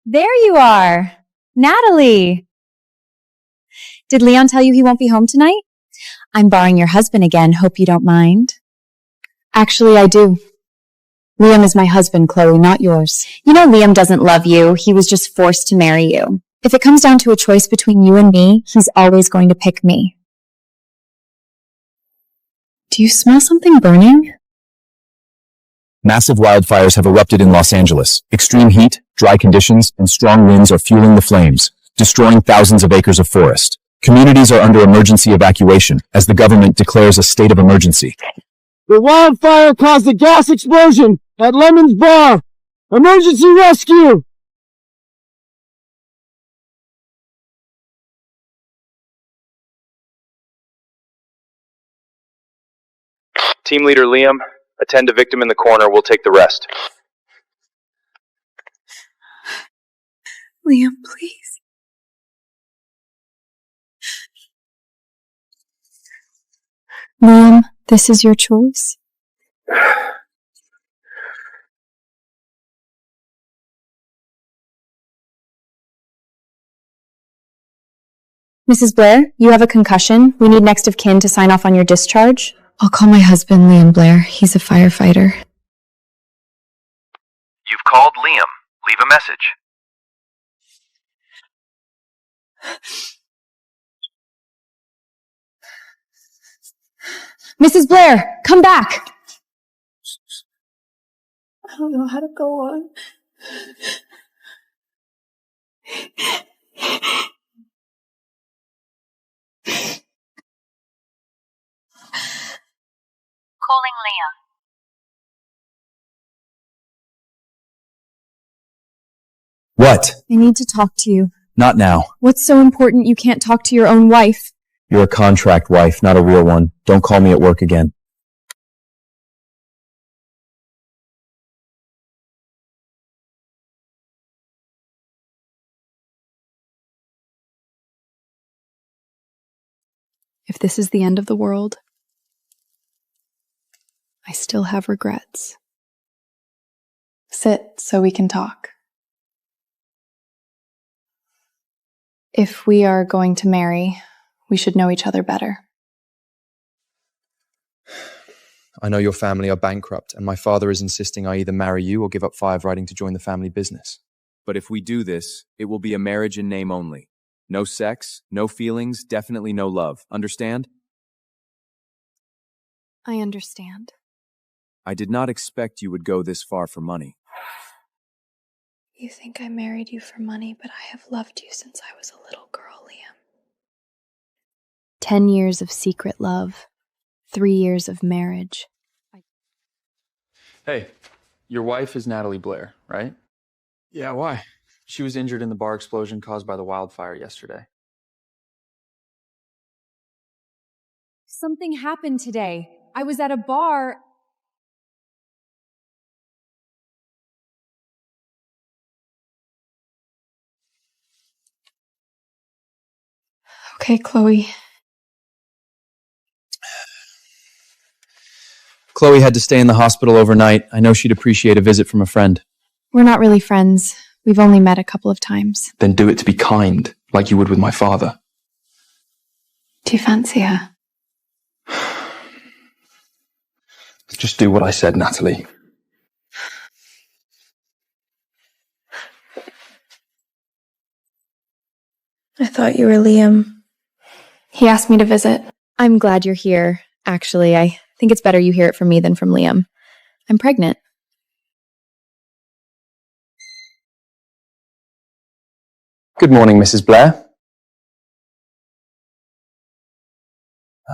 There you are! Natalie! Did Leon tell you he won't be home tonight? I'm borrowing your husband again, hope you don't mind. Actually, I do. Liam is my husband, Chloe, not yours. You know Liam doesn't love you, he was just forced to marry you. If it comes down to a choice between you and me, he's always going to pick me. Do you smell something burning? Massive wildfires have erupted in Los Angeles. Extreme heat, dry conditions, and strong winds are fueling the flames, destroying thousands of acres of forest. Communities are under emergency evacuation as the government declares a state of emergency. The wildfire caused a gas explosion at Lemon's Bar. Emergency rescue! Team leader Liam, attend to victim in the corner. We'll take the rest. Liam, please. Liam, this is your choice. Mrs. Blair, you have a concussion. We need next of kin to sign off on your discharge. I'll call my husband, Liam Blair. He's a firefighter. You've called Liam. Leave a message. Mrs. Blair, come back! I don't know how to go on. Calling Liam. What? I need to talk to you. Not now. What's so important you can't talk to your own wife? You're a contract wife, not a real one. Don't call me at work again. If this is the end of the world, I still have regrets. Sit so we can talk. If we are going to marry, we should know each other better. I know your family are bankrupt, and my father is insisting I either marry you or give up firewriting to join the family business. But if we do this, it will be a marriage in name only. No sex, no feelings, definitely no love. Understand? I understand. I did not expect you would go this far for money. You think I married you for money, but I have loved you since I was a little girl, Liam. 10 years of secret love. 3 years of marriage. Hey, your wife is Natalie Blair, right? Yeah, why? She was injured in the bar explosion caused by the wildfire yesterday. Something happened today. I was at a bar. Okay, Chloe. Chloe had to stay in the hospital overnight. I know she'd appreciate a visit from a friend. We're not really friends. We've only met a couple of times. Then do it to be kind, like you would with my father. Do you fancy her? Just do what I said, Natalie. I thought you were Liam. He asked me to visit. I'm glad you're here. Actually, I think it's better you hear it from me than from Liam. I'm pregnant. Good morning, Mrs. Blair.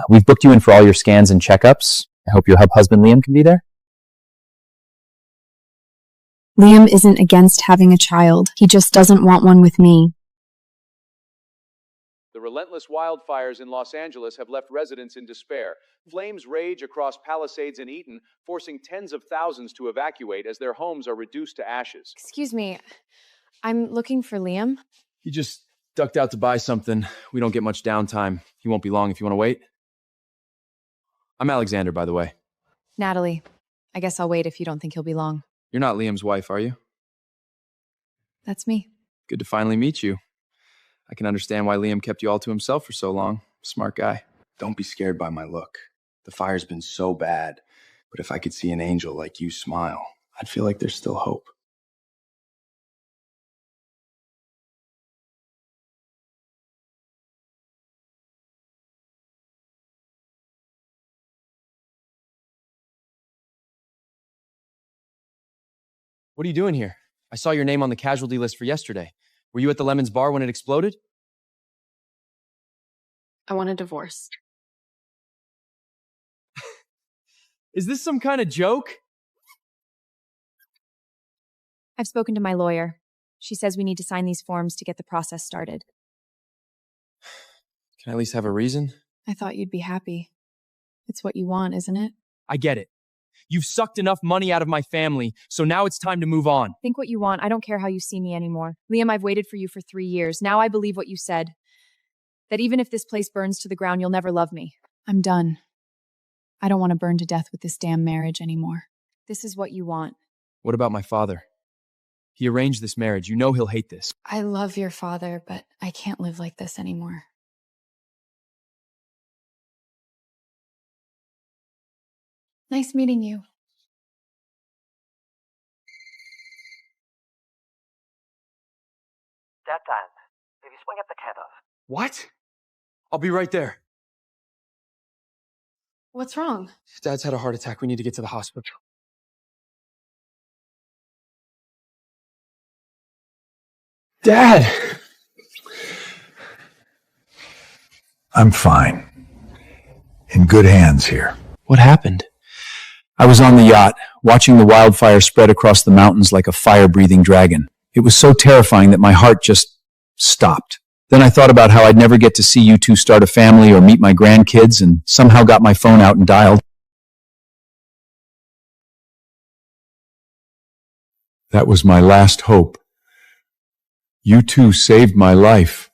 We've booked you in for all your scans and checkups. I hope your husband Liam can be there. Liam isn't against having a child. He just doesn't want one with me. The relentless wildfires in Los Angeles have left residents in despair. Flames rage across Palisades and Eaton, forcing tens of thousands to evacuate as their homes are reduced to ashes. Excuse me. I'm looking for Liam. He just ducked out to buy something. We don't get much downtime. He won't be long if you want to wait. I'm Alexander, by the way. Natalie. I guess I'll wait if you don't think he'll be long. You're not Liam's wife, are you? That's me. Good to finally meet you. I can understand why Liam kept you all to himself for so long. Smart guy. Don't be scared by my look. The fire's been so bad, but if I could see an angel like you smile, I'd feel like there's still hope. What are you doing here? I saw your name on the casualty list for yesterday. Were you at the Lemons bar when it exploded? I want a divorce. Is this some kind of joke? I've spoken to my lawyer. She says we need to sign these forms to get the process started. Can I at least have a reason? I thought you'd be happy. It's what you want, isn't it? I get it. You've sucked enough money out of my family, so now it's time to move on. Think what you want. I don't care how you see me anymore. Liam, I've waited for you for 3 years. Now I believe what you said. That even if this place burns to the ground, you'll never love me. I'm done. I don't want to burn to death with this damn marriage anymore. This is what you want. What about my father? He arranged this marriage. You know he'll hate this. I love your father, but I can't live like this anymore. Nice meeting you. That time, maybe swing at the kettle. What? I'll be right there. What's wrong? Dad's had a heart attack. We need to get to the hospital. Dad! I'm fine. In good hands here. What happened? I was on the yacht, watching the wildfire spread across the mountains like a fire-breathing dragon. It was so terrifying that my heart just stopped. Then I thought about how I'd never get to see you two start a family or meet my grandkids, and somehow got my phone out and dialed. That was my last hope. You two saved my life.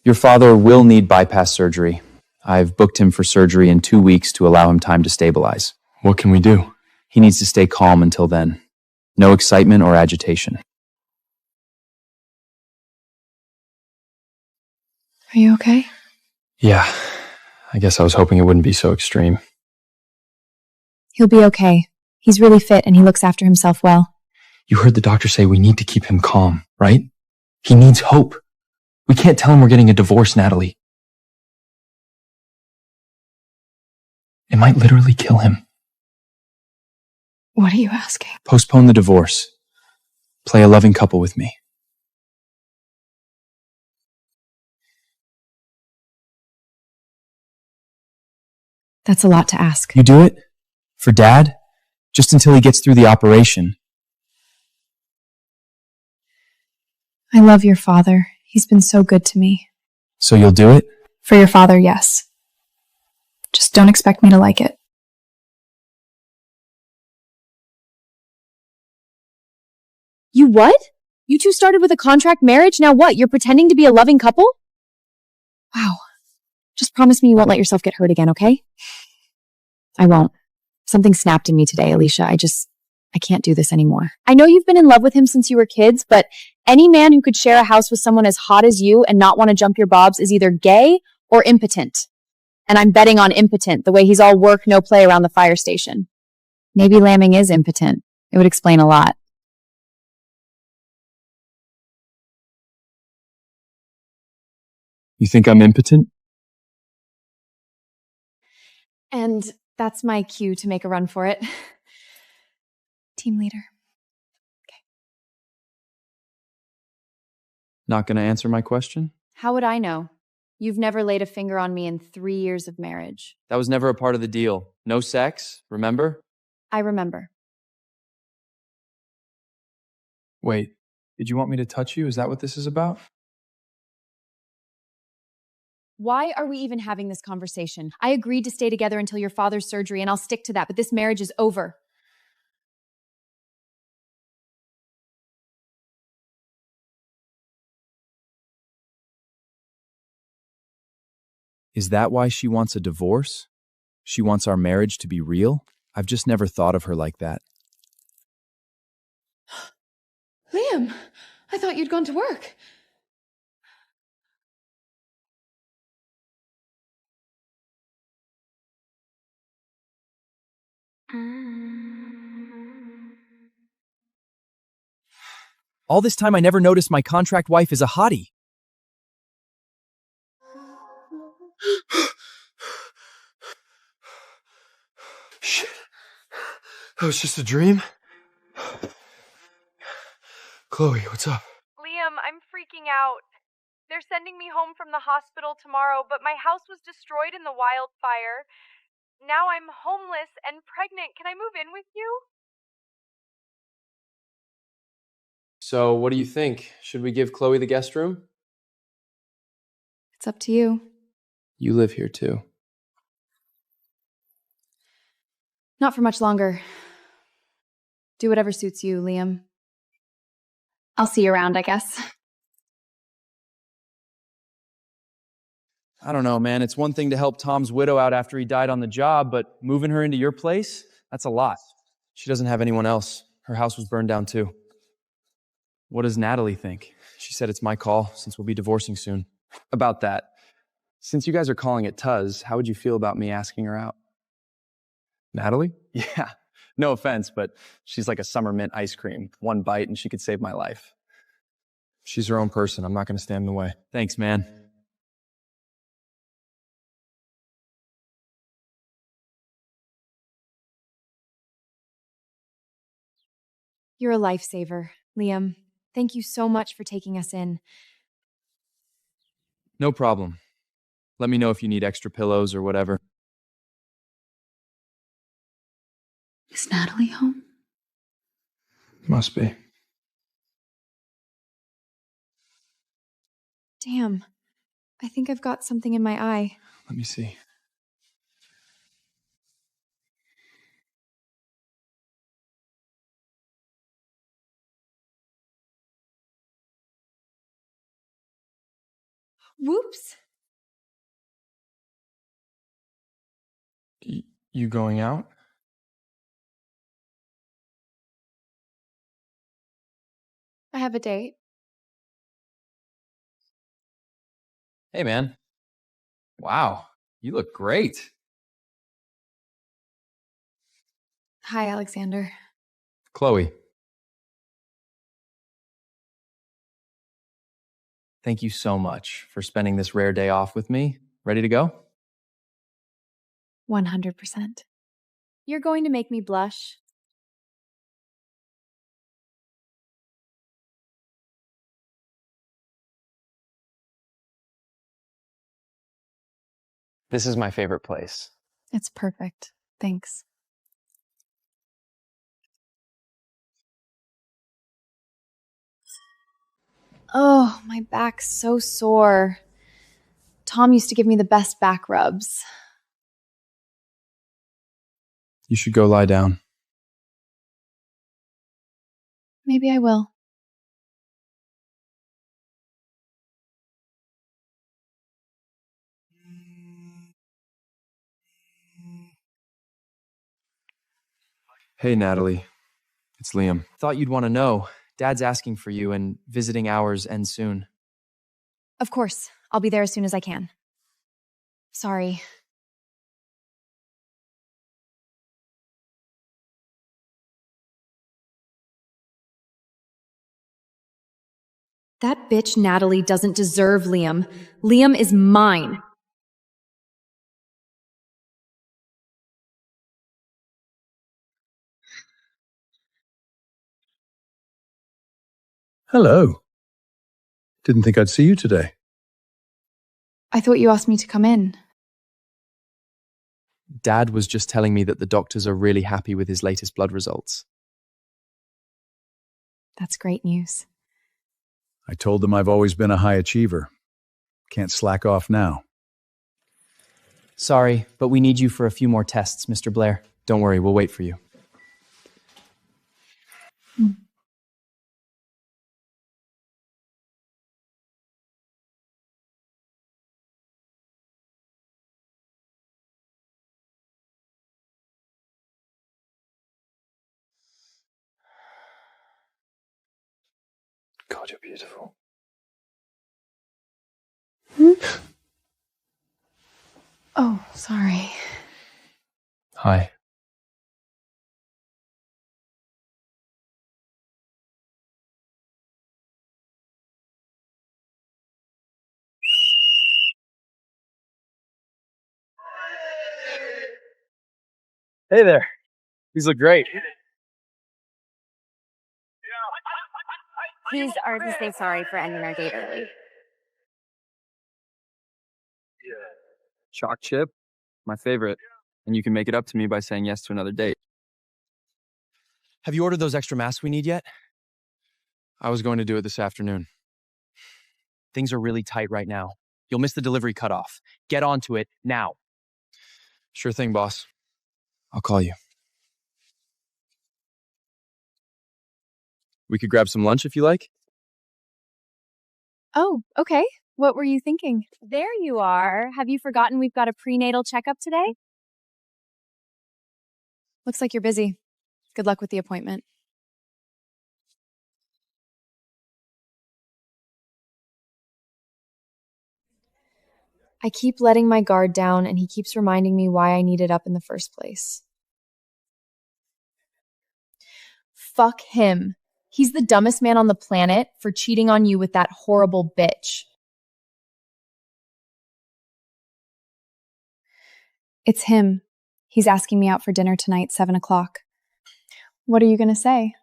Your father will need bypass surgery. I've booked him for surgery in 2 weeks to allow him time to stabilize. What can we do? He needs to stay calm until then. No excitement or agitation. Are you okay? Yeah, I guess I was hoping it wouldn't be so extreme. He'll be okay. He's really fit and he looks after himself well. You heard the doctor say we need to keep him calm, right? He needs hope. We can't tell him we're getting a divorce, Natalie. It might literally kill him. What are you asking? Postpone the divorce. Play a loving couple with me. That's a lot to ask. You do it? For Dad? Just until he gets through the operation. I love your father. He's been so good to me. So you'll do it? For your father, yes. Just don't expect me to like it. You what? You two started with a contract marriage? Now what? You're pretending to be a loving couple? Wow. Just promise me you won't let yourself get hurt again, okay? I won't. Something snapped in me today, Alicia. I can't do this anymore. I know you've been in love with him since you were kids, but any man who could share a house with someone as hot as you and not want to jump your bobs is either gay or impotent. And I'm betting on impotent, the way he's all work, no play around the fire station. Maybe Lambing is impotent. It would explain a lot. You think I'm impotent? And that's my cue to make a run for it. Team leader. Not gonna answer my question? How would I know? You've never laid a finger on me in 3 years of marriage. That was never a part of the deal. No sex, remember? I remember. Wait, did you want me to touch you? Is that what this is about? Why are we even having this conversation? I agreed to stay together until your father's surgery, and I'll stick to that, but this marriage is over. Is that why she wants a divorce? She wants our marriage to be real? I've just never thought of her like that. Liam, I thought you'd gone to work. All this time I never noticed my contract wife is a hottie. Shit. That was just a dream? Chloe, what's up? Liam, I'm freaking out. They're sending me home from the hospital tomorrow, but my house was destroyed in the wildfire. Now I'm homeless and pregnant. Can I move in with you? So, what do you think? Should we give Chloe the guest room? It's up to you. You live here too. Not for much longer. Do whatever suits you, Liam. I'll see you around, I guess. I don't know, man. It's one thing to help Tom's widow out after he died on the job, but moving her into your place, that's a lot. She doesn't have anyone else. Her house was burned down too. What does Natalie think? She said it's my call since we'll be divorcing soon. About that, since you guys are calling it Tuz, how would you feel about me asking her out? Natalie? Yeah. No offense, but she's like a summer mint ice cream. One bite and she could save my life. She's her own person. I'm not going to stand in the way. Thanks, man. You're a lifesaver, Liam. Thank you so much for taking us in. No problem. Let me know if you need extra pillows or whatever. Is Natalie home? Must be. Damn. I think I've got something in my eye. Let me see. Whoops. You going out? I have a date. Hey, man. Wow, you look great. Hi, Alexander. Chloe. Thank you so much for spending this rare day off with me. Ready to go? 100%. You're going to make me blush. This is my favorite place. It's perfect. Thanks. Oh, my back's so sore. Tom used to give me the best back rubs. You should go lie down. Maybe I will. Hey, Natalie. It's Liam. Thought you'd want to know. Dad's asking for you and visiting hours end soon. Of course. I'll be there as soon as I can. Sorry. That bitch Natalie doesn't deserve Liam. Liam is mine. Hello. Didn't think I'd see you today. I thought you asked me to come in. Dad was just telling me that the doctors are really happy with his latest blood results. That's great news. I told them I've always been a high achiever. Can't slack off now. Sorry, but we need you for a few more tests, Mr. Blair. Don't worry, we'll wait for you. God, you're beautiful. Oh, sorry. Hi. Hey there. These look great. Please are to say sorry for ending our date early. Choc chip, my favorite. And you can make it up to me by saying yes to another date. Have you ordered those extra masks we need yet? I was going to do it this afternoon. Things are really tight right now. You'll miss the delivery cutoff. Get onto it now. Sure thing, boss. I'll call you. We could grab some lunch if you like. Oh, okay. What were you thinking? There you are. Have you forgotten we've got a prenatal checkup today? Looks like you're busy. Good luck with the appointment. I keep letting my guard down, and he keeps reminding me why I need it up in the first place. Fuck him. He's the dumbest man on the planet for cheating on you with that horrible bitch. It's him. He's asking me out for dinner tonight, 7 o'clock. What are you going to say?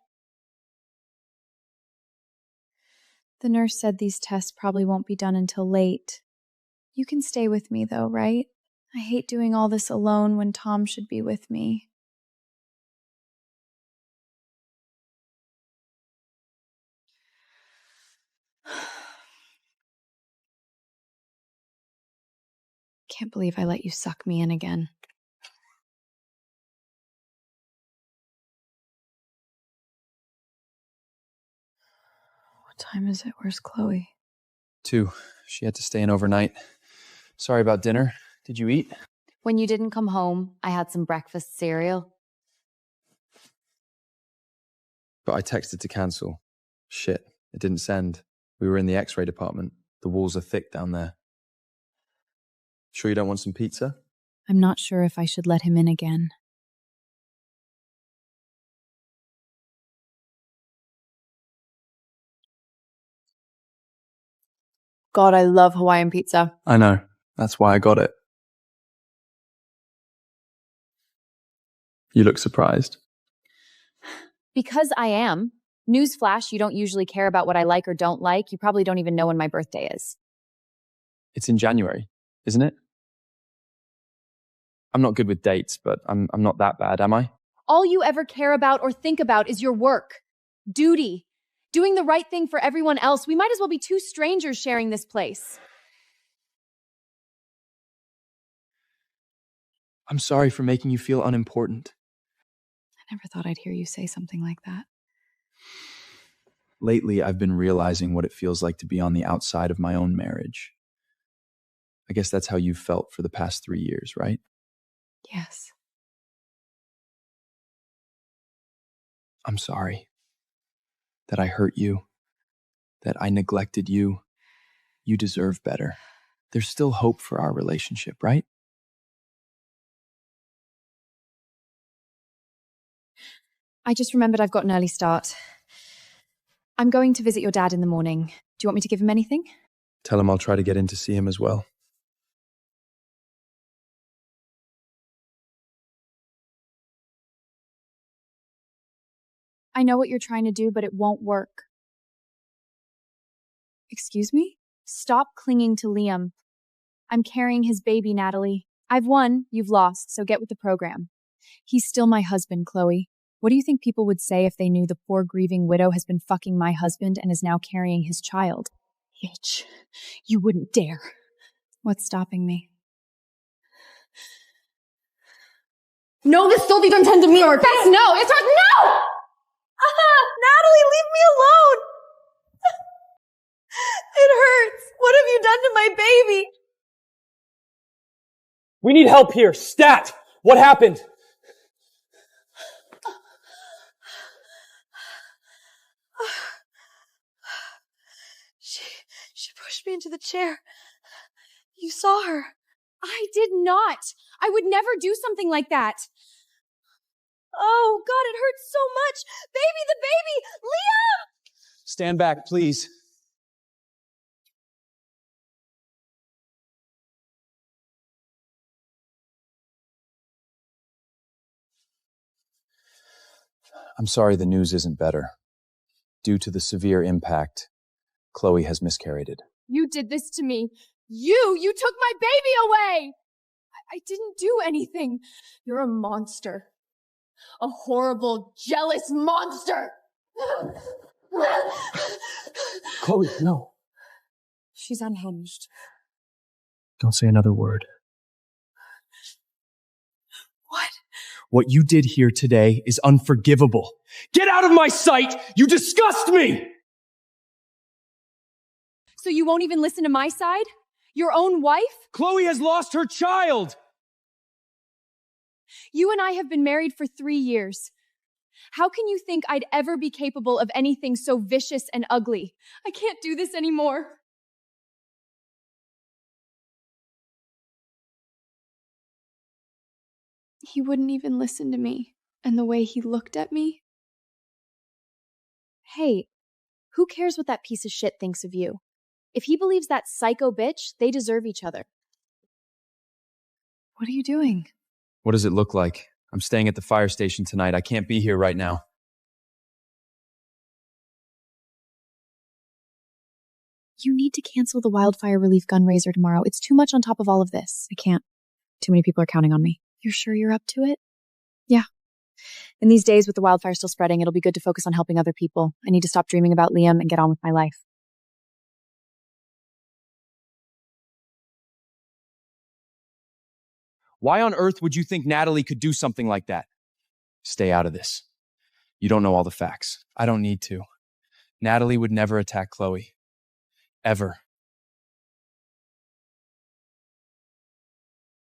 The nurse said these tests probably won't be done until late. You can stay with me though, right? I hate doing all this alone when Tom should be with me. Can't believe I let you suck me in again. What time is it? Where's Chloe? 2. She had to stay in overnight. Sorry about dinner. Did you eat? When you didn't come home, I had some breakfast cereal. But I texted to cancel. Shit, it didn't send. We were in the X-ray department. The walls are thick down there. Sure you don't want some pizza? I'm not sure if I should let him in again. God, I love Hawaiian pizza. I know. That's why I got it. You look surprised. Because I am. Newsflash, you don't usually care about what I like or don't like. You probably don't even know when my birthday is. It's in January, isn't it? I'm not good with dates, but I'm not that bad, am I? All you ever care about or think about is your work. Duty. Doing the right thing for everyone else. We might as well be two strangers sharing this place. I'm sorry for making you feel unimportant. I never thought I'd hear you say something like that. Lately, I've been realizing what it feels like to be on the outside of my own marriage. I guess that's how you've felt for the past 3 years, right? Yes. I'm sorry that I hurt you, that I neglected you. You deserve better. There's still hope for our relationship, right? I just remembered I've got an early start. I'm going to visit your dad in the morning. Do you want me to give him anything? Tell him I'll try to get in to see him as well. I know what you're trying to do, but it won't work. Excuse me? Stop clinging to Liam. I'm carrying his baby, Natalie. I've won, you've lost, so get with the program. He's still my husband, Chloe. What do you think people would say if they knew the poor grieving widow has been fucking my husband and is now carrying his child? Bitch, you wouldn't dare. What's stopping me? No, this still doesn't tend to me or that's no! It's not no! Natalie, leave me alone! It hurts. What have you done to my baby? We need help here. Stat! What happened? pushed me into the chair. You saw her. I did not. I would never do something like that. Oh, God, it hurts so much. Baby, the baby! Liam! Stand back, please. I'm sorry the news isn't better. Due to the severe impact, Chloe has miscarried. You did this to me. You took my baby away! I didn't do anything. You're a monster. A horrible, jealous monster! Chloe, no. She's unhinged. Don't say another word. What? What you did here today is unforgivable. Get out of my sight! You disgust me! So you won't even listen to my side? Your own wife? Chloe has lost her child! You and I have been married for 3 years. How can you think I'd ever be capable of anything so vicious and ugly? I can't do this anymore. He wouldn't even listen to me, and the way he looked at me. Hey, who cares what that piece of shit thinks of you? If he believes that psycho bitch, they deserve each other. What are you doing? What does it look like? I'm staying at the fire station tonight. I can't be here right now. You need to cancel the wildfire relief fundraiser tomorrow. It's too much on top of all of this. I can't. Too many people are counting on me. You're sure you're up to it? Yeah. In these days, with the wildfire still spreading, it'll be good to focus on helping other people. I need to stop dreaming about Liam and get on with my life. Why on earth would you think Natalie could do something like that? Stay out of this. You don't know all the facts. I don't need to. Natalie would never attack Chloe. Ever.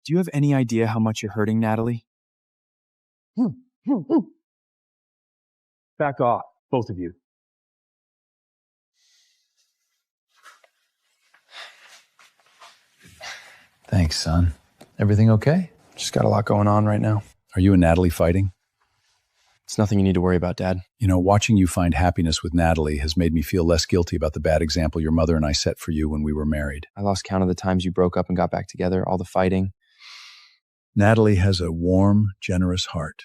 Do you have any idea how much you're hurting Natalie? Back off, both of you. Thanks, son. Everything okay? Just got a lot going on right now. Are you and Natalie fighting? It's nothing you need to worry about, Dad. You know, watching you find happiness with Natalie has made me feel less guilty about the bad example your mother and I set for you when we were married. I lost count of the times you broke up and got back together, all the fighting. Natalie has a warm, generous heart.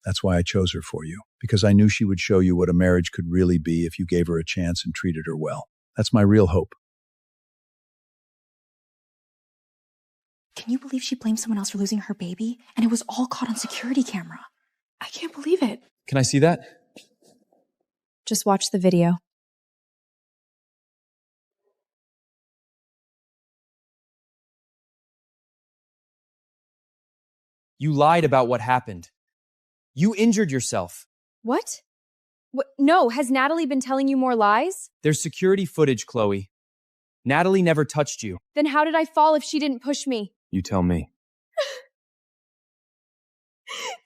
That's why I chose her for you, because I knew she would show you what a marriage could really be if you gave her a chance and treated her well. That's my real hope. Can you believe she blamed someone else for losing her baby? And it was all caught on security camera. I can't believe it. Can I see that? Just watch the video. You lied about what happened. You injured yourself. What? No, has Natalie been telling you more lies? There's security footage, Chloe. Natalie never touched you. Then how did I fall if she didn't push me? You tell me.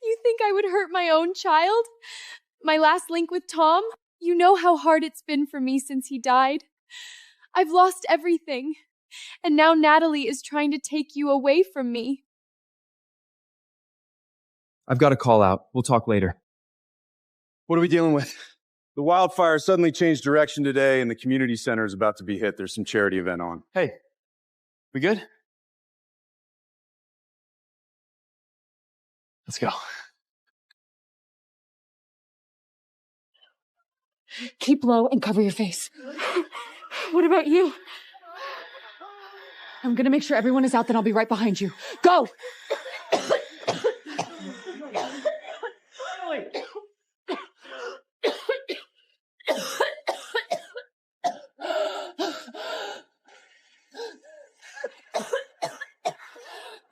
You think I would hurt my own child? My last link with Tom? You know how hard it's been for me since he died. I've lost everything. And now Natalie is trying to take you away from me. I've got a call out. We'll talk later. What are we dealing with? The wildfire suddenly changed direction today, and the community center is about to be hit. There's some charity event on. Hey, we good? Let's go. Keep low and cover your face. What about you? I'm gonna make sure everyone is out, then I'll be right behind you. Go!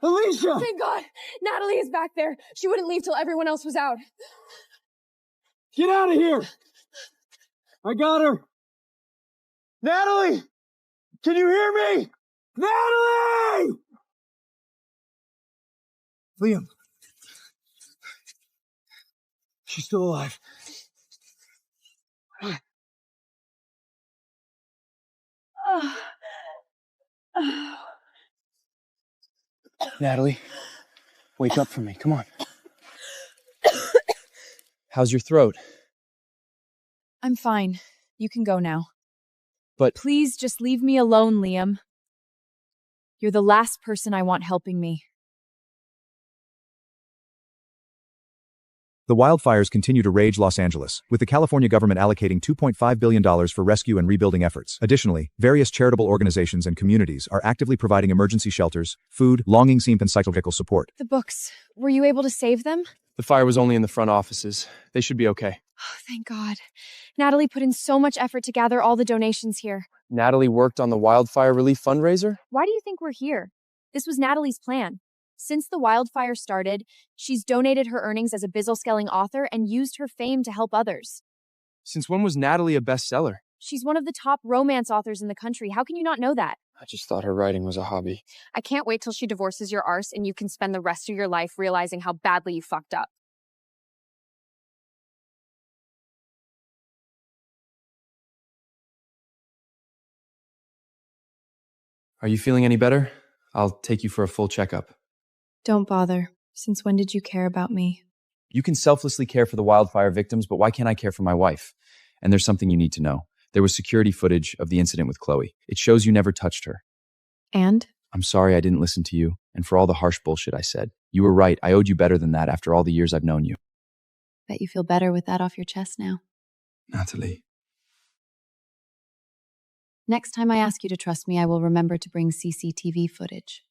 Alicia! Thank God! Natalie is back there. She wouldn't leave till everyone else was out. Get out of here! I got her! Natalie! Can you hear me? Natalie! Liam. She's still alive. Natalie, wake up for me. Come on. How's your throat? I'm fine. You can go now. But please just leave me alone, Liam. You're the last person I want helping me. The wildfires continue to rage Los Angeles, with the California government allocating $2.5 billion for rescue and rebuilding efforts. Additionally, various charitable organizations and communities are actively providing emergency shelters, food, longing sleep, and psychological support. The books. Were you able to save them? the fire was only in the front offices. They should be okay. Oh, thank God. Natalie put in so much effort to gather all the donations here. Natalie worked on the wildfire relief fundraiser? Why do you think we're here? This was Natalie's plan. Since the wildfire started, she's donated her earnings as a Bizzle-skelling author and used her fame to help others. Since when was Natalie a bestseller? She's one of the top romance authors in the country. How can you not know that? I just thought her writing was a hobby. I can't wait till she divorces your arse and you can spend the rest of your life realizing how badly you fucked up. Are you feeling any better? I'll take you for a full checkup. Don't bother. Since when did you care about me? You can selflessly care for the wildfire victims, but why can't I care for my wife? And there's something you need to know. There was security footage of the incident with Chloe. It shows you never touched her. And? I'm sorry I didn't listen to you, and for all the harsh bullshit I said. You were right. I owed you better than that after all the years I've known you. Bet you feel better with that off your chest now. Natalie. Next time I ask you to trust me, I will remember to bring CCTV footage.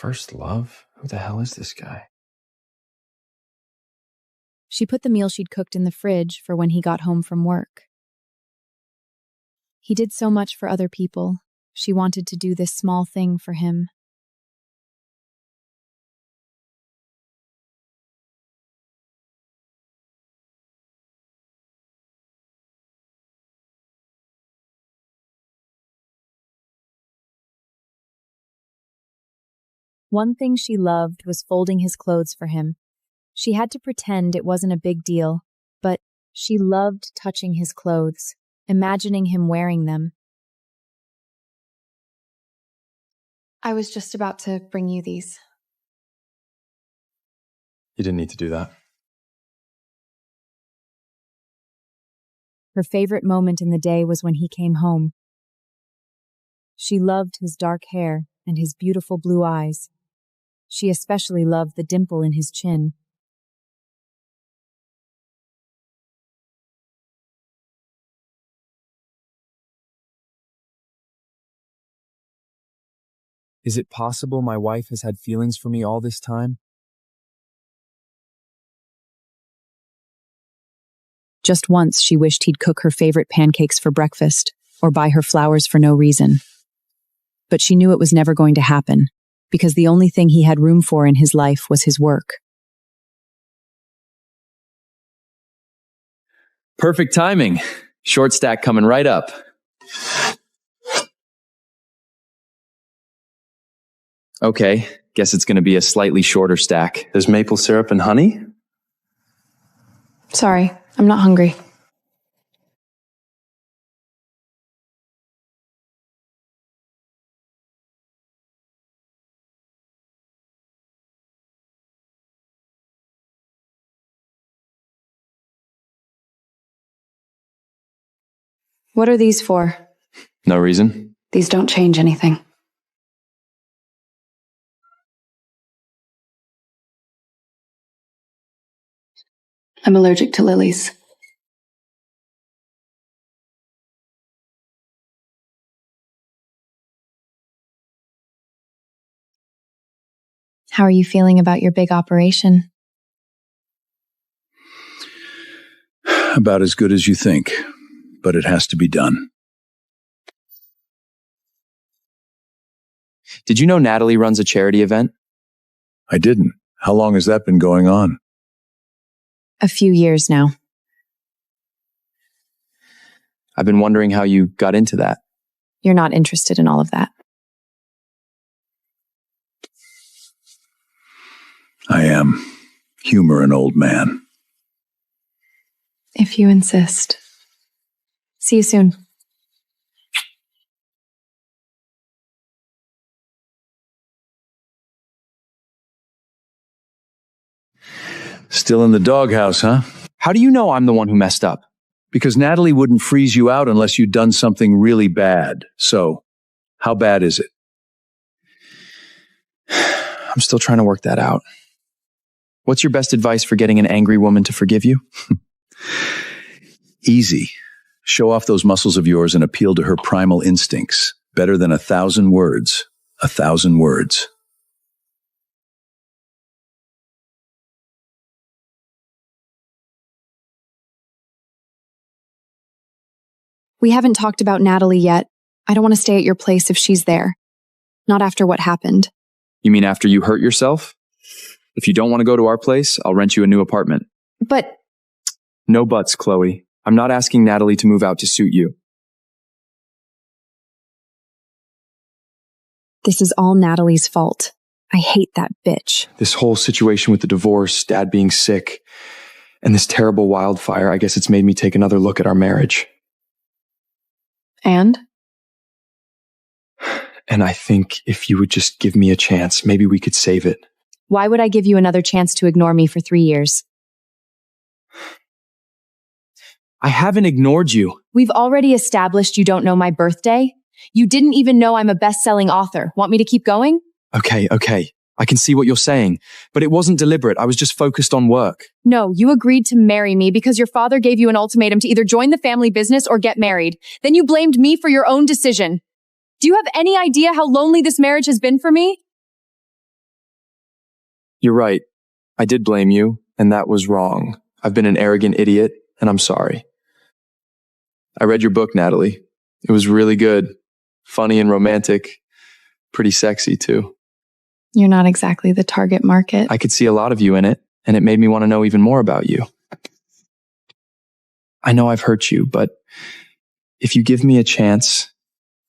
First love? Who the hell is this guy? She put the meal she'd cooked in the fridge for when he got home from work. He did so much for other people. She wanted to do this small thing for him. One thing she loved was folding his clothes for him. She had to pretend it wasn't a big deal, but she loved touching his clothes, imagining him wearing them. I was just about to bring you these. You didn't need to do that. Her favorite moment in the day was when he came home. She loved his dark hair and his beautiful blue eyes. She especially loved the dimple in his chin. Is it possible my wife has had feelings for me all this time? Just once she wished he'd cook her favorite pancakes for breakfast, or buy her flowers for no reason. But she knew it was never going to happen, because the only thing he had room for in his life was his work. Perfect timing. Short stack coming right up. Okay, guess it's going to be a slightly shorter stack. There's maple syrup and honey? Sorry, I'm not hungry. What are these for? No reason. These don't change anything. I'm allergic to lilies. How are you feeling about your big operation? About as good as you think, but it has to be done. Did you know Natalie runs a charity event? I didn't. How long has that been going on? A few years now. I've been wondering how you got into that. You're not interested in all of that. I am. Humor an old man. If you insist. See you soon. Still in the doghouse, huh? How do you know I'm the one who messed up? Because Natalie wouldn't freeze you out unless you'd done something really bad. So, how bad is it? I'm still trying to work that out. What's your best advice for getting an angry woman to forgive you? Easy. Show off those muscles of yours and appeal to her primal instincts. Better than 1,000 words. 1,000 words. We haven't talked about Natalie yet. I don't want to stay at your place if she's there. Not after what happened. You mean after you hurt yourself? If you don't want to go to our place, I'll rent you a new apartment. But... No buts, Chloe. I'm not asking Natalie to move out to suit you. This is all Natalie's fault. I hate that bitch. This whole situation with the divorce, Dad being sick, and this terrible wildfire, I guess it's made me take another look at our marriage. And? And I think if you would just give me a chance, maybe we could save it. Why would I give you another chance to ignore me for 3 years? I haven't ignored you. We've already established you don't know my birthday. You didn't even know I'm a best-selling author. Want me to keep going? Okay. I can see what you're saying, but it wasn't deliberate. I was just focused on work. No, you agreed to marry me because your father gave you an ultimatum to either join the family business or get married. Then you blamed me for your own decision. Do you have any idea how lonely this marriage has been for me? You're right. I did blame you, and that was wrong. I've been an arrogant idiot, and I'm sorry. I read your book, Natalie. It was really good. Funny and romantic. Pretty sexy, too. You're not exactly the target market. I could see a lot of you in it, and it made me want to know even more about you. I know I've hurt you, but if you give me a chance,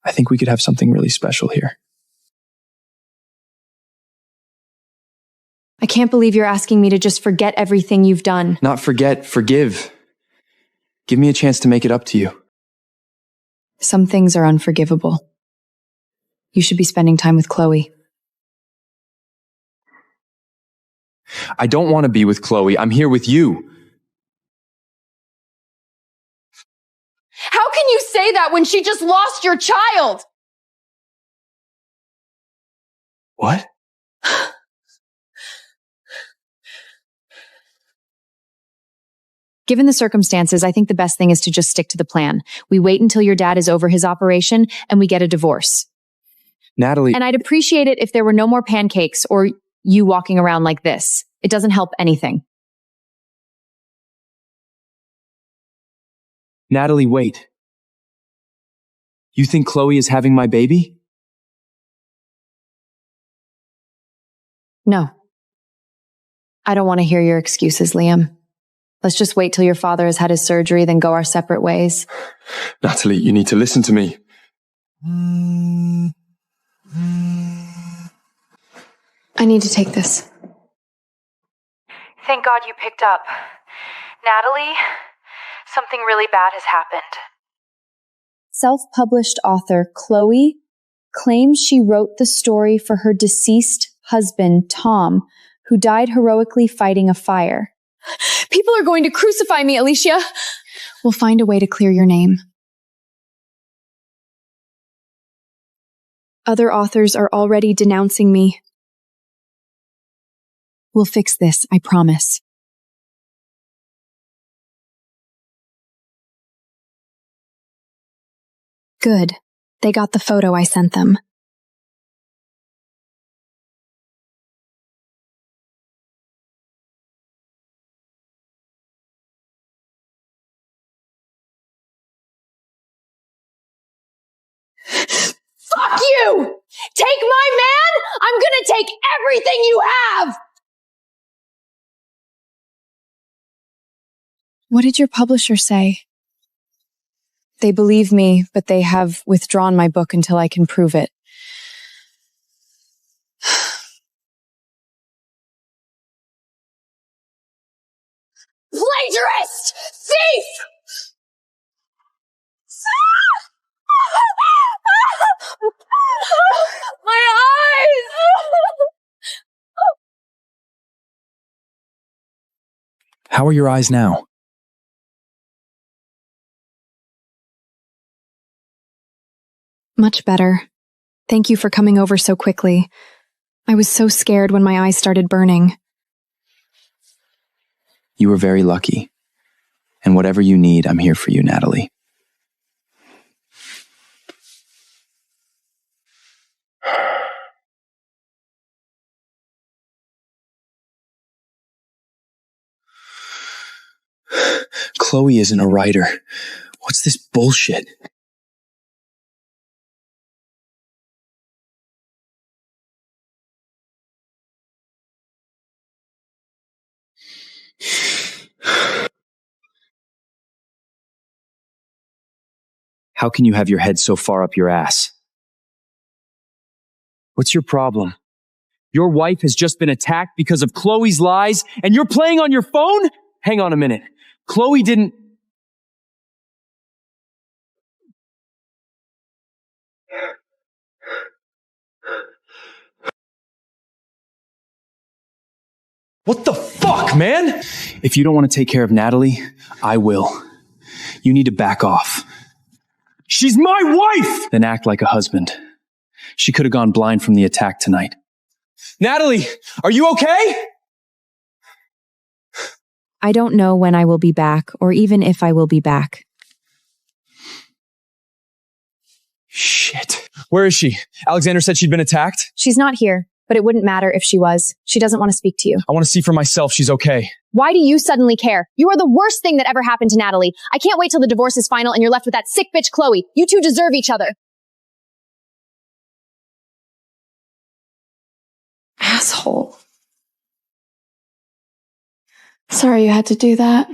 I think we could have something really special here. I can't believe you're asking me to just forget everything you've done. Not forget, forgive. Give me a chance to make it up to you. Some things are unforgivable. You should be spending time with Chloe. I don't want to be with Chloe. I'm here with you. How can you say that when she just lost your child? What? Given the circumstances, I think the best thing is to just stick to the plan. We wait until your dad is over his operation and we get a divorce. Natalie. And I'd appreciate it if there were no more pancakes or you walking around like this. It doesn't help anything. Natalie, wait. You think Chloe is having my baby? No. I don't want to hear your excuses, Liam. Let's just wait till your father has had his surgery, then go our separate ways. Natalie, you need to listen to me. I need to take this. Thank God you picked up. Natalie, something really bad has happened. Self-published author Chloe claims she wrote the story for her deceased husband, Tom, who died heroically fighting a fire. People are going to crucify me, Alicia. We'll find a way to clear your name. Other authors are already denouncing me. We'll fix this, I promise. Good. They got the photo I sent them. Fuck you! Take my man! I'm gonna take everything you have! What did your publisher say? They believe me, but they have withdrawn my book until I can prove it. plagiarist! Thief! My eyes! How are your eyes now? Much better. Thank you for coming over so quickly. I was so scared when my eyes started burning. You were very lucky. And whatever you need, I'm here for you, Natalie. Chloe isn't a writer. What's this bullshit? How can you have your head so far up your ass? What's your problem? Your wife has just been attacked because of Chloe's lies, and you're playing on your phone? Hang on a minute. Chloe didn't... What the fuck, man? If you don't want to take care of Natalie, I will. You need to back off. She's my wife! Then act like a husband. She could have gone blind from the attack tonight. Natalie, are you okay? I don't know when I will be back, or even if I will be back. Shit. Where is she? Alexander said she'd been attacked? She's not here, but it wouldn't matter if she was. She doesn't want to speak to you. I want to see for myself she's okay. Why do you suddenly care? You are the worst thing that ever happened to Natalie. I can't wait till the divorce is final and you're left with that sick bitch Chloe. You two deserve each other. Asshole. Sorry you had to do that.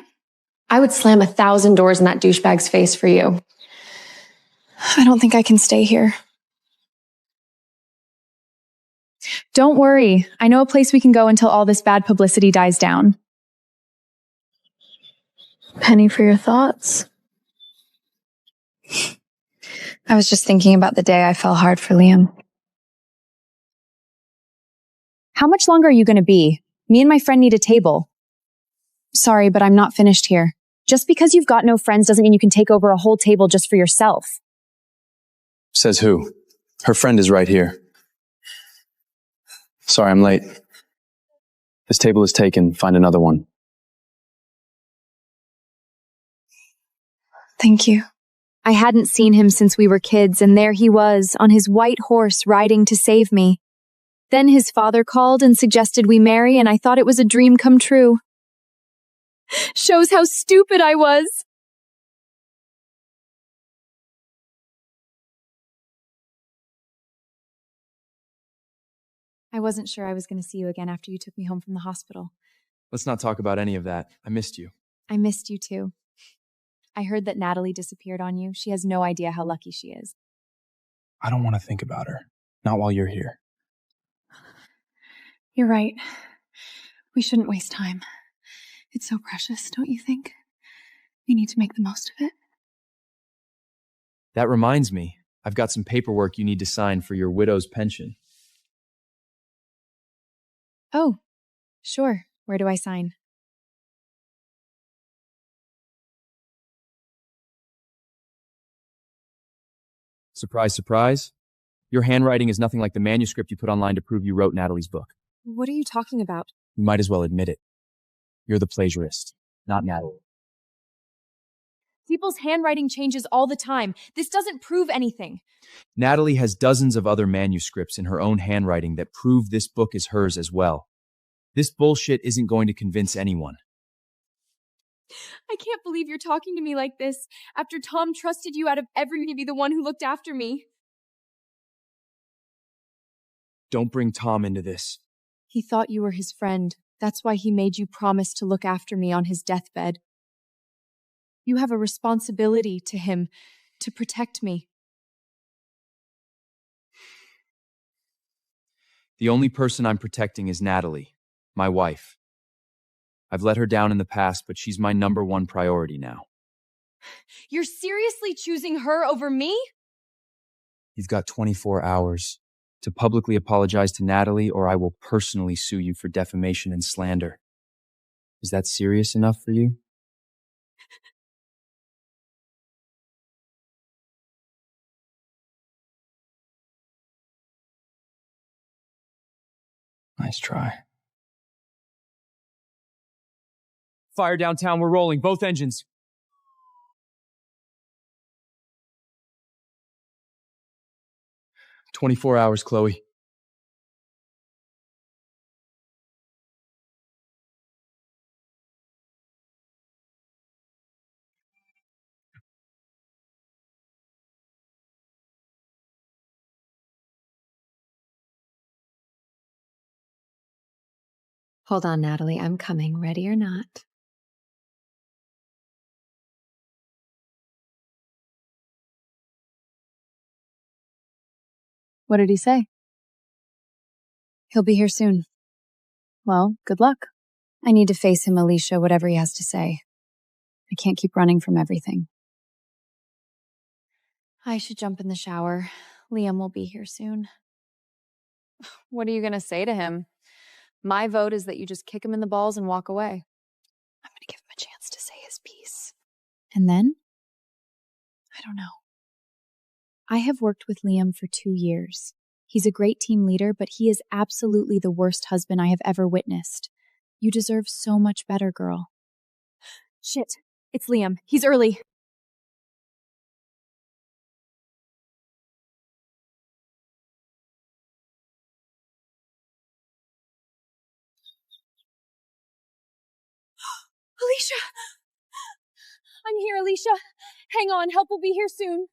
I would slam 1,000 doors in that douchebag's face for you. I don't think I can stay here. Don't worry. I know a place we can go until all this bad publicity dies down. Penny for your thoughts. I was just thinking about the day I fell hard for Liam. How much longer are you going to be? Me and my friend need a table. Sorry, but I'm not finished here. Just because you've got no friends doesn't mean you can take over a whole table just for yourself. Says who? Her friend is right here. Sorry, I'm late. This table is taken. Find another one. Thank you. I hadn't seen him since we were kids, and there he was, on his white horse, riding to save me. Then his father called and suggested we marry, and I thought it was a dream come true. Shows how stupid I was. I wasn't sure I was going to see you again after you took me home from the hospital. Let's not talk about any of that. I missed you. I missed you too. I heard that Natalie disappeared on you. She has no idea how lucky she is. I don't want to think about her. Not while you're here. You're right. We shouldn't waste time. It's so precious, don't you think? We need to make the most of it. That reminds me, I've got some paperwork you need to sign for your widow's pension. Oh, sure. Where do I sign? Surprise, surprise. Your handwriting is nothing like the manuscript you put online to prove you wrote Natalie's book. What are you talking about? You might as well admit it. You're the plagiarist, not Natalie. People's handwriting changes all the time. This doesn't prove anything. Natalie has dozens of other manuscripts in her own handwriting that prove this book is hers as well. This bullshit isn't going to convince anyone. I can't believe you're talking to me like this after Tom trusted you out of everyone to be the one who looked after me. Don't bring Tom into this. He thought you were his friend. That's why he made you promise to look after me on his deathbed. You have a responsibility to him to protect me. The only person I'm protecting is Natalie, my wife. I've let her down in the past, but she's my #1 priority now. You're seriously choosing her over me? You've got 24 hours to publicly apologize to Natalie, or I will personally sue you for defamation and slander. Is that serious enough for you? Nice try. Fire downtown, we're rolling, both engines. "24 hours, Chloe." Hold on, Natalie. I'm coming, ready or not. What did he say? He'll be here soon. Well, good luck. I need to face him, Alicia, whatever he has to say. I can't keep running from everything. I should jump in the shower. Liam will be here soon. What are you going to say to him? My vote is that you just kick him in the balls and walk away. I'm going to give him a chance to say his piece. And then? I don't know. I have worked with Liam for 2 years. He's a great team leader, but he is absolutely the worst husband I have ever witnessed. You deserve so much better, girl. Shit, it's Liam. He's early. Alicia! I'm here, Alicia. Hang on, help will be here soon.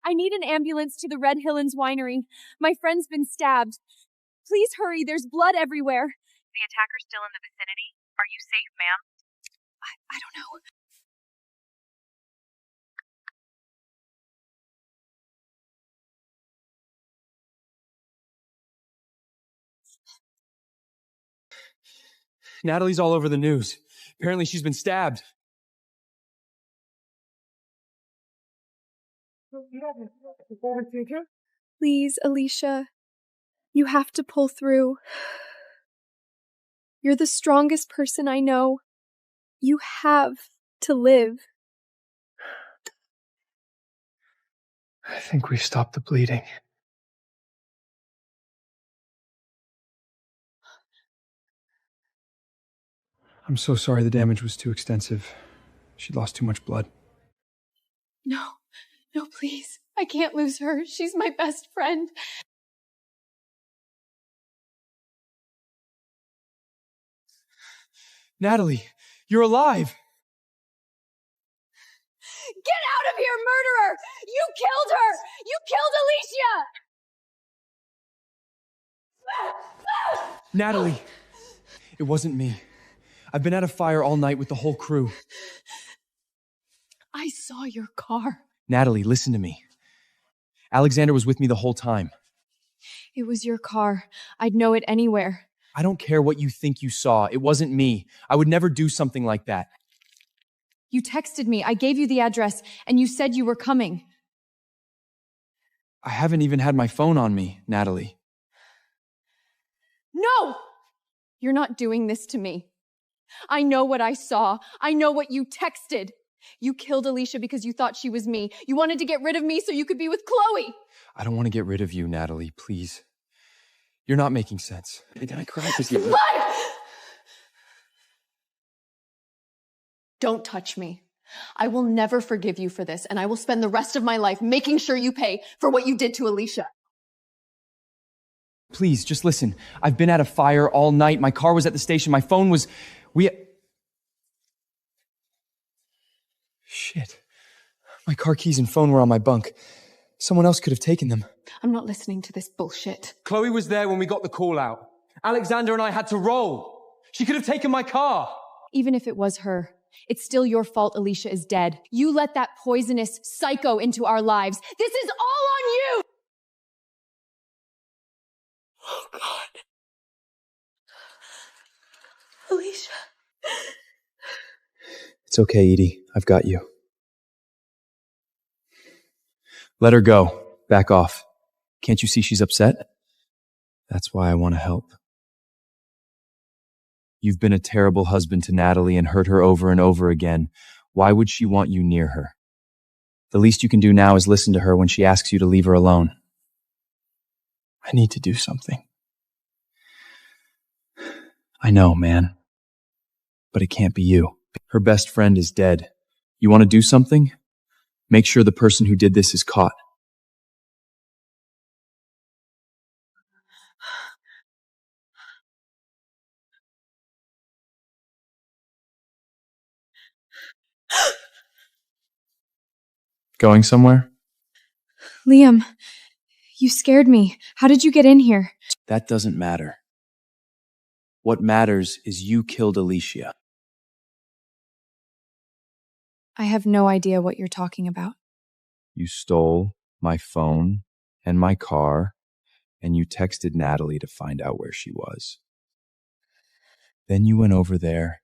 I need an ambulance to the Red Hillens Winery. My friend's been stabbed. Please hurry, there's blood everywhere. The attacker's still in the vicinity. Are you safe, ma'am? I don't know. Natalie's all over the news. Apparently she's been stabbed. Please, Alicia. You have to pull through. You're the strongest person I know. You have to live. I think we've stopped the bleeding. I'm so sorry the damage was too extensive. She lost too much blood. No, please. I can't lose her. She's my best friend. Natalie, you're alive! Get out of here, murderer! You killed her! You killed Alicia! Natalie! It wasn't me. I've been at a fire all night with the whole crew. I saw your car. Natalie, listen to me. Alexander was with me the whole time. It was your car. I'd know it anywhere. I don't care what you think you saw. It wasn't me. I would never do something like that. You texted me. I gave you the address, and you said you were coming. I haven't even had my phone on me, Natalie. No! You're not doing this to me. I know what I saw. I know what you texted. You killed Alicia because you thought she was me. You wanted to get rid of me so you could be with Chloe. I don't want to get rid of you, Natalie, please. You're not making sense. Did I cry because you... Don't touch me. I will never forgive you for this, and I will spend the rest of my life making sure you pay for what you did to Alicia. Please, just listen. I've been at a fire all night. My car was at the station. My phone was... Shit. My car keys and phone were on my bunk. Someone else could have taken them. I'm not listening to this bullshit. Chloe was there when we got the call out. Alexander and I had to roll. She could have taken my car. Even if it was her, it's still your fault Alicia is dead. You let that poisonous psycho into our lives. This is all on you! Oh, God. It's okay, Edie. I've got you. Let her go. Back off. Can't you see she's upset? That's why I want to help. You've been a terrible husband to Natalie and hurt her over and over again. Why would she want you near her? The least you can do now is listen to her when she asks you to leave her alone. I need to do something. I know, man. But it can't be you. Her best friend is dead. You want to do something? Make sure the person who did this is caught. Going somewhere? Liam, you scared me. How did you get in here? That doesn't matter. What matters is you killed Alicia. I have no idea what you're talking about. You stole my phone and my car, and you texted Natalie to find out where she was. Then you went over there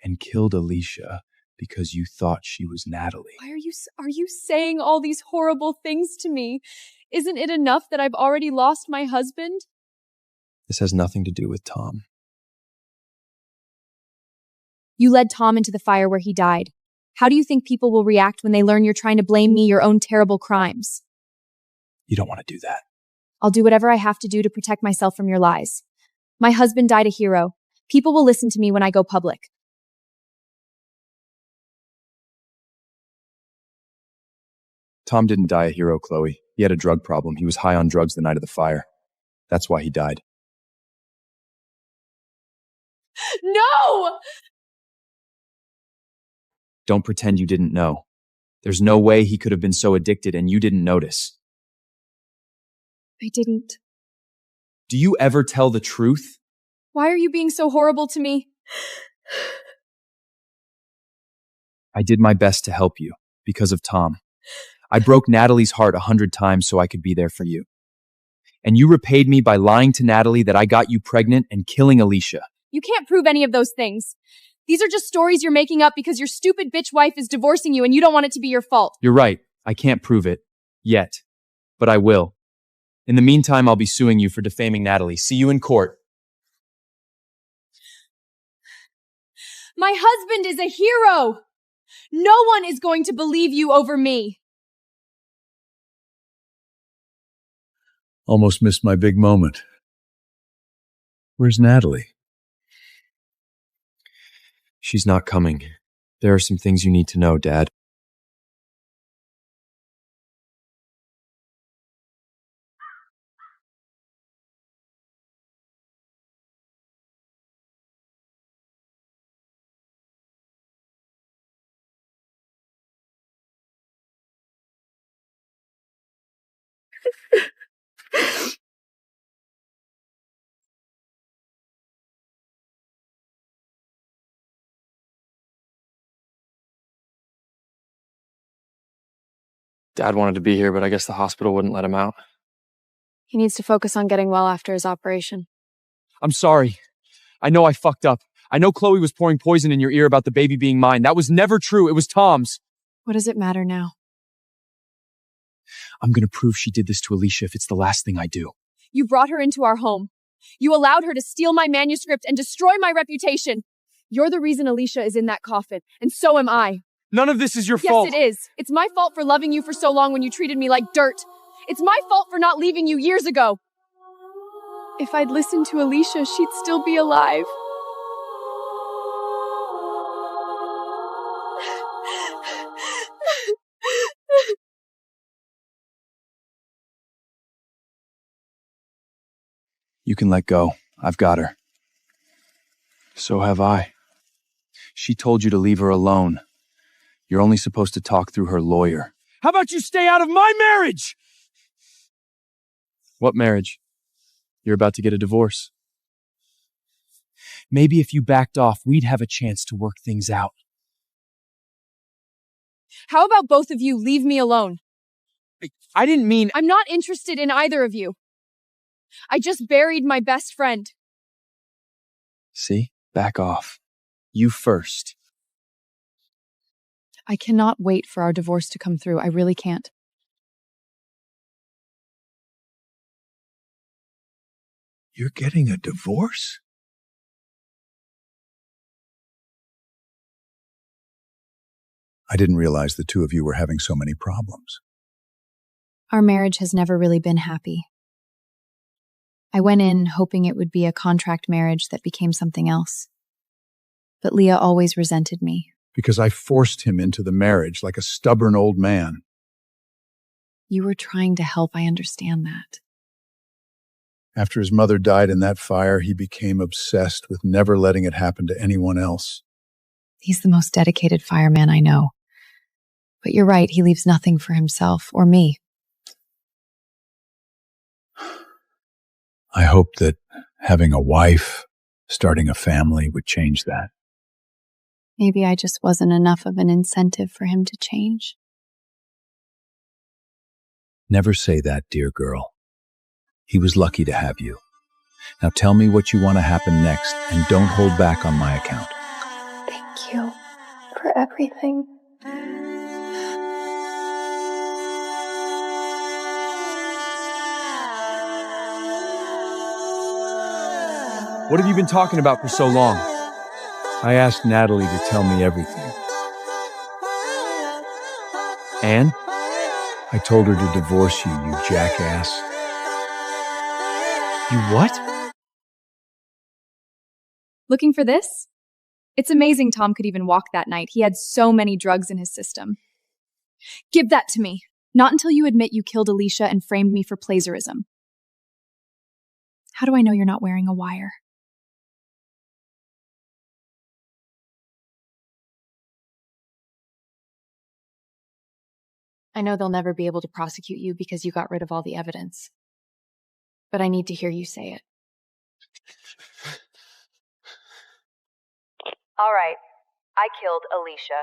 and killed Alicia because you thought she was Natalie. Why are you saying all these horrible things to me? Isn't it enough that I've already lost my husband? This has nothing to do with Tom. You led Tom into the fire where he died. How do you think people will react when they learn you're trying to blame me your own terrible crimes? You don't want to do that. I'll do whatever I have to do to protect myself from your lies. My husband died a hero. People will listen to me when I go public. Tom didn't die a hero, Chloe. He had a drug problem. He was high on drugs the night of the fire. That's why he died. No! Don't pretend you didn't know. There's no way he could have been so addicted and you didn't notice. I didn't. Do you ever tell the truth? Why are you being so horrible to me? I did my best to help you because of Tom. I broke Natalie's heart 100 times so I could be there for you. And you repaid me by lying to Natalie that I got you pregnant and killing Alicia. You can't prove any of those things. These are just stories you're making up because your stupid bitch wife is divorcing you and you don't want it to be your fault. You're right. I can't prove it. Yet. But I will. In the meantime, I'll be suing you for defaming Natalie. See you in court. My husband is a hero! No one is going to believe you over me. Almost missed my big moment. Where's Natalie? She's not coming. There are some things you need to know, Dad. Dad wanted to be here, but I guess the hospital wouldn't let him out. He needs to focus on getting well after his operation. I'm sorry. I know I fucked up. I know Chloe was pouring poison in your ear about the baby being mine. That was never true. It was Tom's. What does it matter now? I'm gonna prove she did this to Alicia if it's the last thing I do. You brought her into our home. You allowed her to steal my manuscript and destroy my reputation. You're the reason Alicia is in that coffin, and so am I. None of this is your fault. Yes, it is. It's my fault for loving you for so long when you treated me like dirt. It's my fault for not leaving you years ago. If I'd listened to Alicia, she'd still be alive. You can let go. I've got her. So have I. She told you to leave her alone. You're only supposed to talk through her lawyer. How about you stay out of my marriage? What marriage? You're about to get a divorce. Maybe if you backed off, we'd have a chance to work things out. How about both of you leave me alone? I didn't mean... I'm not interested in either of you. I just buried my best friend. See? Back off. You first. I cannot wait for our divorce to come through. I really can't. You're getting a divorce? I didn't realize the two of you were having so many problems. Our marriage has never really been happy. I went in hoping it would be a contract marriage that became something else. But Leah always resented me. Because I forced him into the marriage like a stubborn old man. You were trying to help, I understand that. After his mother died in that fire, he became obsessed with never letting it happen to anyone else. He's the most dedicated fireman I know. But you're right, he leaves nothing for himself or me. I hoped that having a wife, starting a family would change that. Maybe I just wasn't enough of an incentive for him to change. Never say that, dear girl. He was lucky to have you. Now tell me what you want to happen next, and don't hold back on my account. Thank you for everything. What have you been talking about for so long? I asked Natalie to tell me everything. And? I told her to divorce you, you jackass. You what? Looking for this? It's amazing Tom could even walk that night. He had so many drugs in his system. Give that to me. Not until you admit you killed Alicia and framed me for plagiarism. How do I know you're not wearing a wire? I know they'll never be able to prosecute you because you got rid of all the evidence. But I need to hear you say it. All right. I killed Alicia.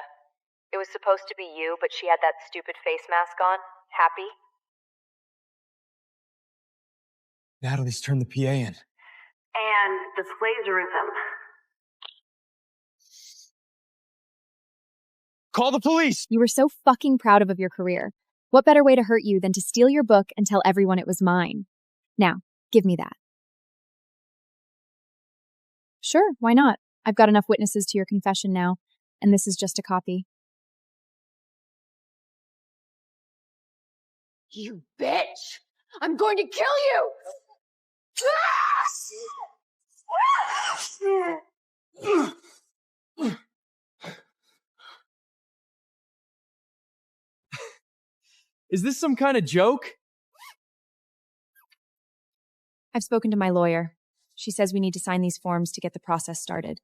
It was supposed to be you, but she had that stupid face mask on. Happy? Natalie's turned the PA in. And the plagiarism. Call the police! You were so fucking proud of your career. What better way to hurt you than to steal your book and tell everyone it was mine? Now, give me that. Sure, why not? I've got enough witnesses to your confession now, and this is just a copy. You bitch! I'm going to kill you! Is this some kind of joke? I've spoken to my lawyer. She says we need to sign these forms to get the process started.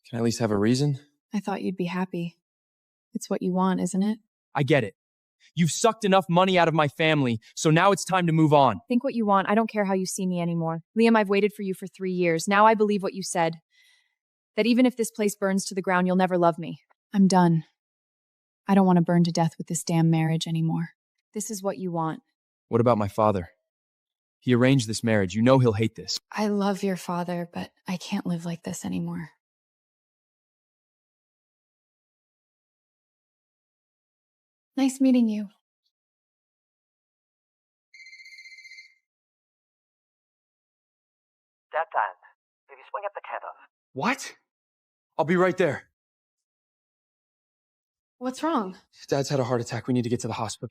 Can I at least have a reason? I thought you'd be happy. It's what you want, isn't it? I get it. You've sucked enough money out of my family, so now it's time to move on. Think what you want. I don't care how you see me anymore. Liam, I've waited for you for 3 years. Now I believe what you said. That even if this place burns to the ground, you'll never love me. I'm done. I don't want to burn to death with this damn marriage anymore. This is what you want. What about my father? He arranged this marriage. You know he'll hate this. I love your father, but I can't live like this anymore. Nice meeting you. That time. Maybe swing at the kettle. What? I'll be right there. What's wrong? Dad's had a heart attack. We need to get to the hospital.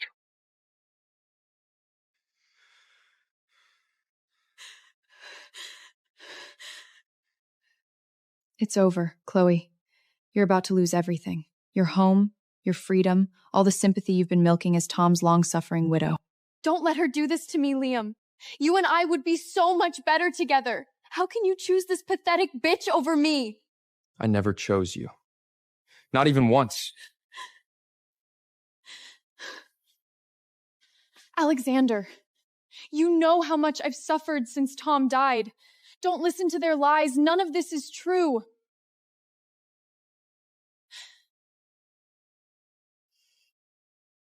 It's over, Chloe. You're about to lose everything. Your home, your freedom, all the sympathy you've been milking as Tom's long-suffering widow. Don't let her do this to me, Liam. You and I would be so much better together. How can you choose this pathetic bitch over me? I never chose you. Not even once. Alexander, you know how much I've suffered since Tom died. Don't listen to their lies. None of this is true.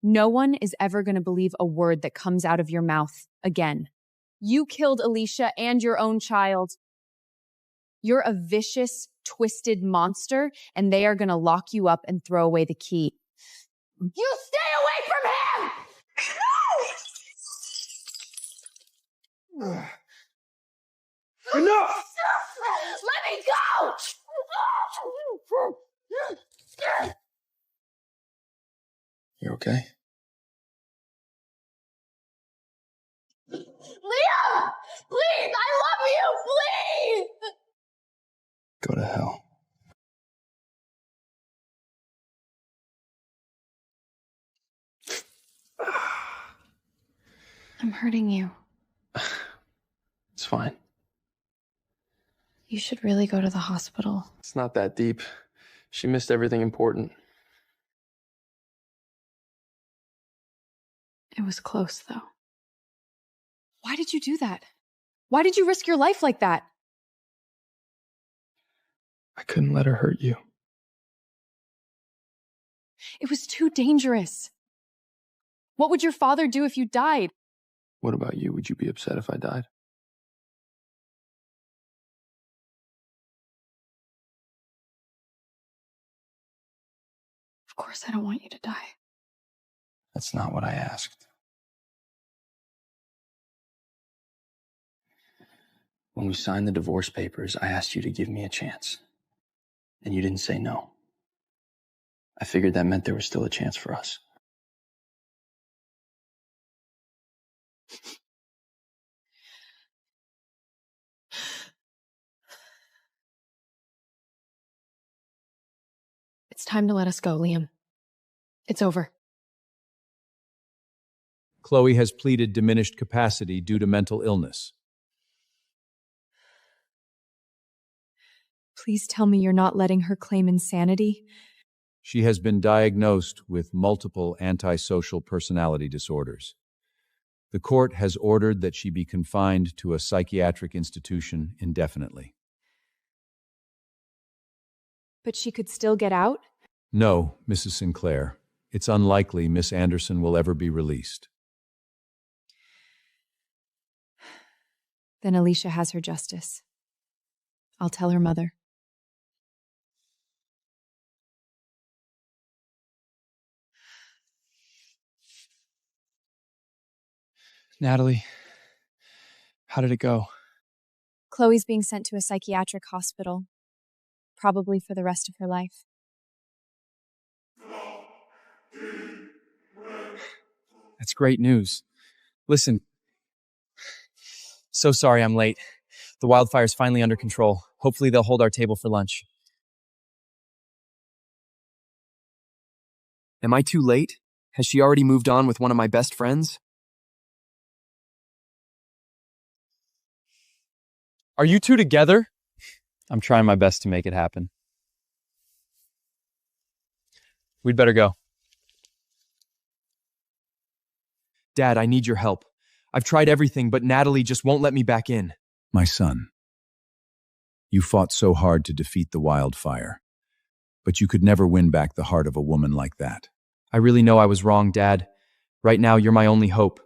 No one is ever going to believe a word that comes out of your mouth again. You killed Alicia and your own child. You're a vicious, twisted monster, and they are going to lock you up and throw away the key. You stay away from him! Enough! Let me go! You okay? Leah! Please, I love you! Please! Go to hell. I'm hurting you. It's fine. You should really go to the hospital. It's not that deep. She missed everything important. It was close, though. Why did you do that? Why did you risk your life like that? I couldn't let her hurt you. It was too dangerous. What would your father do if you died? What about you? Would you be upset if I died? Of course I don't want you to die. That's not what I asked. When we signed the divorce papers, I asked you to give me a chance. And you didn't say no. I figured that meant there was still a chance for us. It's time to let us go, Liam. It's over. Chloe has pleaded diminished capacity due to mental illness. Please tell me you're not letting her claim insanity. She has been diagnosed with multiple antisocial personality disorders. The court has ordered that she be confined to a psychiatric institution indefinitely. But she could still get out? No, Mrs. Sinclair. It's unlikely Miss Anderson will ever be released. Then Alicia has her justice. I'll tell her mother. Natalie, how did it go? Chloe's being sent to a psychiatric hospital, probably for the rest of her life. That's great news. Listen, so sorry I'm late. The wildfire's finally under control. Hopefully they'll hold our table for lunch. Am I too late? Has she already moved on with one of my best friends? Are you two together? I'm trying my best to make it happen. We'd better go. Dad, I need your help. I've tried everything, but Natalie just won't let me back in. My son, you fought so hard to defeat the wildfire, but you could never win back the heart of a woman like that. I really know I was wrong, Dad. Right now, you're my only hope.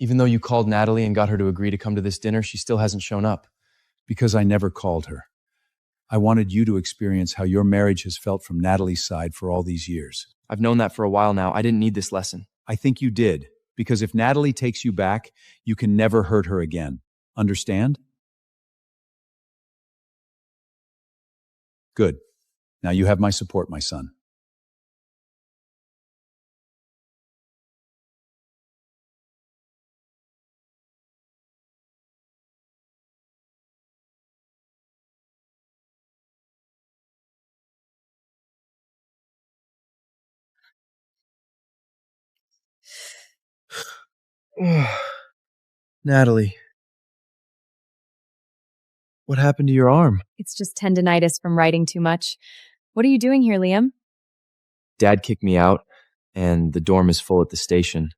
Even though you called Natalie and got her to agree to come to this dinner, she still hasn't shown up. Because I never called her. I wanted you to experience how your marriage has felt from Natalie's side for all these years. I've known that for a while now. I didn't need this lesson. I think you did, because if Natalie takes you back, you can never hurt her again. Understand? Good. Now you have my support, my son. Natalie. What happened to your arm? It's just tendinitis from writing too much. What are you doing here, Liam? Dad kicked me out, and the dorm is full at the station.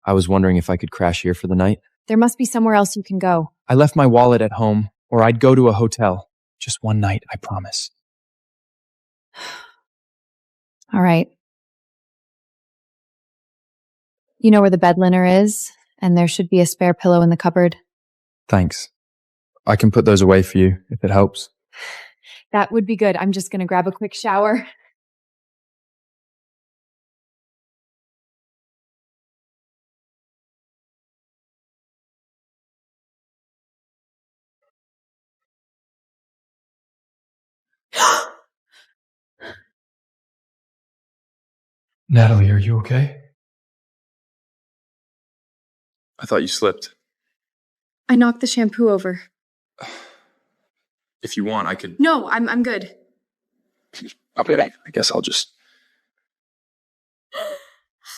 I was wondering if I could crash here for the night. There must be somewhere else you can go. I left my wallet at home, or I'd go to a hotel. Just one night, I promise. All right. You know where the bed liner is, and there should be a spare pillow in the cupboard. Thanks. I can put those away for you, if it helps. That would be good. I'm just going to grab a quick shower. Natalie, are you okay? I thought you slipped. I knocked the shampoo over. If you want, I could... No, I'm good. Okay, I guess I'll just...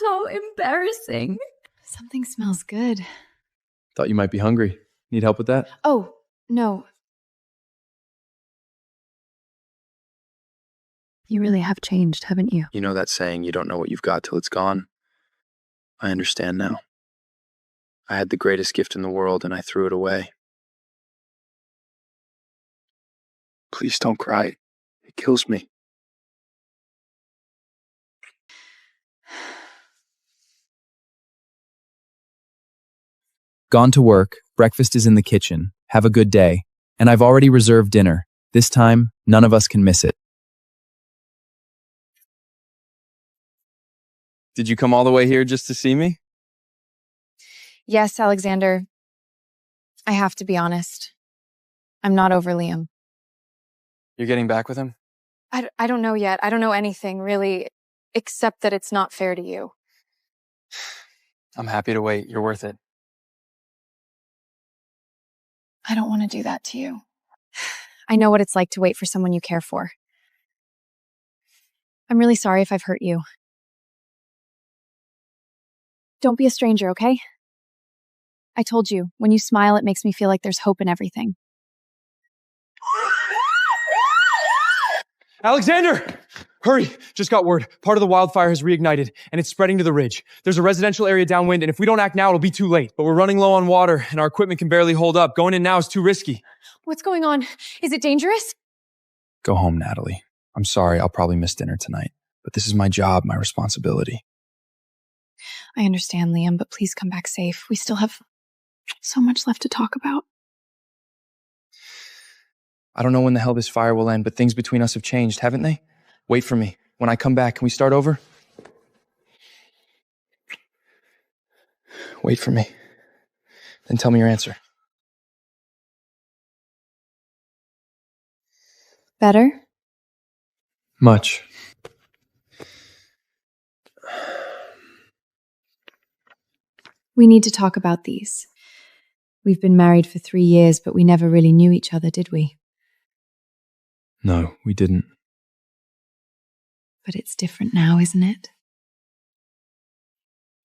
How embarrassing. Something smells good. Thought you might be hungry. Need help with that? Oh, no. You really have changed, haven't you? You know that saying, you don't know what you've got till it's gone? I understand now. I had the greatest gift in the world and I threw it away. Please don't cry. It kills me. Gone to work, breakfast is in the kitchen, have a good day, and I've already reserved dinner. This time, none of us can miss it. Did you come all the way here just to see me? Yes, Alexander. I have to be honest. I'm not over Liam. You're getting back with him? I don't know yet. I don't know anything, really, except that it's not fair to you. I'm happy to wait. You're worth it. I don't want to do that to you. I know what it's like to wait for someone you care for. I'm really sorry if I've hurt you. Don't be a stranger, okay? I told you, when you smile, it makes me feel like there's hope in everything. Alexander! Hurry! Just got word. Part of the wildfire has reignited, and it's spreading to the ridge. There's a residential area downwind, and if we don't act now, it'll be too late. But we're running low on water, and our equipment can barely hold up. Going in now is too risky. What's going on? Is it dangerous? Go home, Natalie. I'm sorry, I'll probably miss dinner tonight. But this is my job, my responsibility. I understand, Liam, but please come back safe. We still have so much left to talk about. I don't know when the hell this fire will end, but things between us have changed, haven't they? Wait for me. When I come back, can we start over? Wait for me. Then tell me your answer. Better? Much. We need to talk about these. We've been married for 3 years, but we never really knew each other, did we? No, we didn't. But it's different now, isn't it?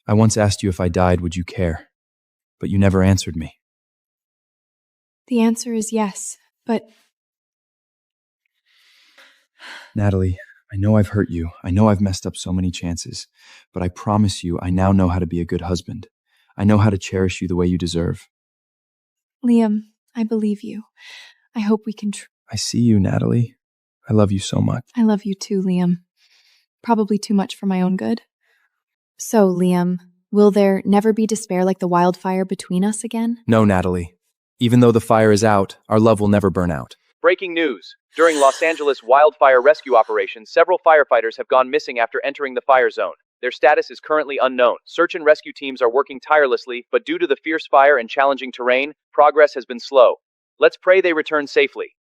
I once asked you if I died, would you care? But you never answered me. The answer is yes, but... Natalie, I know I've hurt you. I know I've messed up so many chances. But I promise you, I now know how to be a good husband. I know how to cherish you the way you deserve. Liam, I believe you. I hope we can... I see you, Natalie. I love you so much. I love you too, Liam. Probably too much for my own good. So, Liam, will there never be despair like the wildfire between us again? No, Natalie. Even though the fire is out, our love will never burn out. Breaking news. During Los Angeles wildfire rescue operation, several firefighters have gone missing after entering the fire zone. Their status is currently unknown. Search and rescue teams are working tirelessly, but due to the fierce fire and challenging terrain, progress has been slow. Let's pray they return safely.